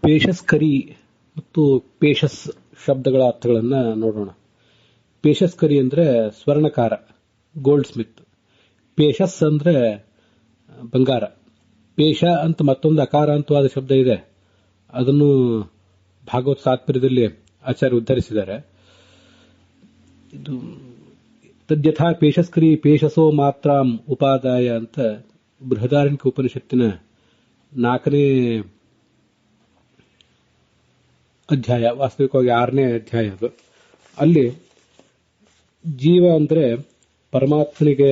ಪೇಶಸ್ಕರಿ ಮತ್ತು ಪೇಶಸ್ ಶಬ್ದಗಳ ಅರ್ಥಗಳನ್ನ ನೋಡೋಣ. ಪೇಶಸ್ಕರಿ ಅಂದ್ರೆ ಸ್ವರ್ಣಕಾರ, ಗೋಲ್ಡ್ ಸ್ಮಿತ್. ಪೇಶಸ್ ಅಂದ್ರೆ ಬಂಗಾರ. ಪೇಶ ಅಂತ ಮತ್ತೊಂದು ಅಕಾರಾಂತವಾದ ಶಬ್ದ ಇದೆ, ಅದನ್ನು ಭಾಗವತ ತಾತ್ಪರ್ಯದಲ್ಲಿ ಆಚಾರ್ಯ ಉದ್ಧರಿಸಿದ್ದಾರೆ. ಇದು ತದ್ಯಥಾ ಪೇಶಸ್ಕರಿ ಪೇಶಸೋ ಮಾತ್ರಾಂ ಉಪಾದಾಯ ಅಂತ ಬೃಹದಾರಣ್ಯಕ ಉಪನಿಷತ್ತಿನ 4ನೇ ಅಧ್ಯಾಯ, ವಾಸ್ತವಿಕವಾಗಿ 6ನೇ ಅಧ್ಯಾಯ ಅದು. ಅಲ್ಲಿ ಜೀವ ಅಂದ್ರೆ ಪರಮಾತ್ಮನಿಗೆ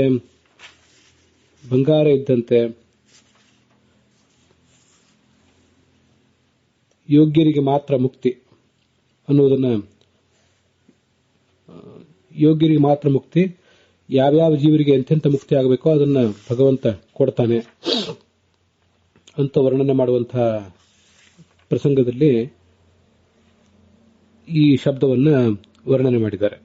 ಬಂಗಾರ ಇದ್ದಂತೆ, ಯೋಗ್ಯರಿಗೆ ಮಾತ್ರ ಮುಕ್ತಿ ಅನ್ನೋದನ್ನ, ಯೋಗ್ಯರಿಗೆ ಮಾತ್ರ ಮುಕ್ತಿ, ಯಾವ್ಯಾವ ಜೀವರಿಗೆ ಎಂತೆಂಥ ಮುಕ್ತಿ ಆಗಬೇಕೋ ಅದನ್ನ ಭಗವಂತ ಕೊಡ್ತಾನೆ ಅಂತ ವರ್ಣನೆ ಮಾಡುವಂತಹ ಪ್ರಸಂಗದಲ್ಲಿ ಈ ಶಬ್ದವನ್ನ ವರ್ಣನೆ ಮಾಡಿದ್ದಾರೆ.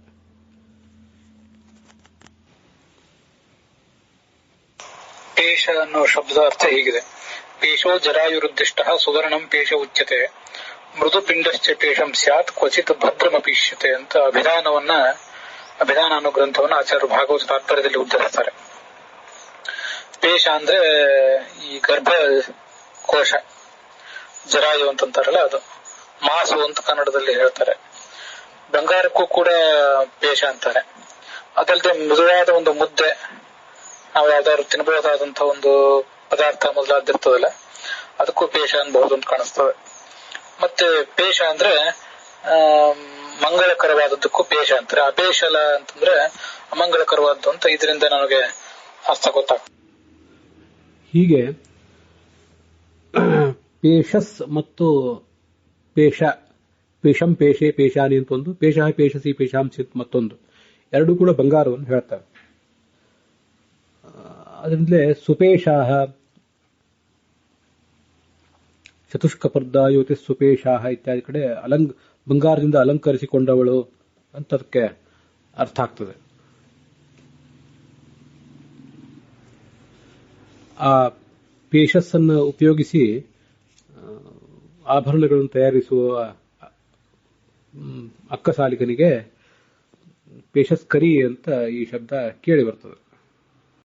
ಪೇಶ ಅನ್ನೋ ಶಬ್ದ ಅರ್ಥ ಹೀಗಿದೆ: ಪೇಶೋ ಜರಾಯುರುದ್ದಿಷ್ಟ ಸುವರ್ಣಂ ಪೇಶ ಉಚ್ಯತೆ, ಮೃದು ಪಿಂಡಶ್ಚ ಪೇಶಂ ಸ್ಯಾತ್ ಕ್ವಚಿತ್ ಭದ್ರಮಪೀಷ್ಯತೆ ಅಂತ ಅಭಿಧಾನ ಅನ್ನೋ ಗ್ರಂಥವನ್ನು ಆಚಾರ್ಯ ಭಾಗವತ ತಾತ್ಪರ್ಯದಲ್ಲಿ ಉದ್ಧರಿಸ್ತಾರೆ. ಪೇಶ ಅಂದ್ರೆ ಈ ಗರ್ಭ ಕೋಶ, ಜರಾಯು ಅಂತಂತಾರಲ್ಲ ಅದು, ಮಾಸು ಅಂತ ಕನ್ನಡದಲ್ಲಿ ಹೇಳ್ತಾರೆ. ಬಂಗಾರಕ್ಕೂ ಕೂಡ ಪೇಶ ಅಂತಾರೆ. ಅದಲ್ಲದೆ ಮೃದುವಾದ ಒಂದು ಮುದ್ದೆ, ನಾವು ಯಾವ್ದಾದ್ರು ತಿನ್ನಬಹುದಾದಂತ ಒಂದು ಪದಾರ್ಥ ಮೊದಲಾದಿರ್ತದಲ್ಲ, ಅದಕ್ಕೂ ಪೇಶ ಅನ್ಬಹುದು ಅಂತ ಕಾಣಿಸ್ತದೆ. ಮತ್ತೆ ಪೇಶ ಅಂದ್ರೆ ಮಂಗಳಕರವಾದದ್ದಕ್ಕೂ ಪೇಶ ಅಂತಾರೆ. ಅಪೇಶಲ ಅಂತಂದ್ರೆ ಅಮಂಗಳಕರವಾದ್ದು ಅಂತ ಇದರಿಂದ ನನಗೆ ಅರ್ಥ ಗೊತ್ತಾಗ್ತದೆ. ಹೀಗೆ ಪೇಶಸ್ ಮತ್ತು ಪೇಶ, ಪೇಶಂ ಪೇಶೆ ಪೇಶಾನಿ ಅಂತ ಒಂದು, ಪೇಶ ಪೇಶಸಿ ಪೇಶಾಂಸಿತ್ ಮತ್ತೊಂದು, ಎರಡೂ ಕೂಡ ಬಂಗಾರವನ್ನು ಹೇಳ್ತಾರೆ. ಅದರಿಂದಲೇ ಸುಪೇಶಾಹ, ಚತುಷ್ಕಪರ್ದಾಯುತಿ ಸುಪೇಶಾಹ ಇತ್ಯಾದಿ ಕಡೆ ಬಂಗಾರದಿಂದ ಅಲಂಕರಿಸಿಕೊಂಡವಳು ಅಂತ ಅದಕ್ಕೆ ಅರ್ಥ ಆಗ್ತದೆ. ಆ ಪೇಶಸ್ಸನ್ನು ಉಪಯೋಗಿಸಿ ಆಭರಣಗಳನ್ನು ತಯಾರಿಸುವ ಅಕ್ಕಸಾಲಿಗನಿಗೆ ಪೇಶಸ್ಕರಿ ಅಂತ ಈ ಶಬ್ದ ಕೇಳಿ ಬರ್ತದೆ.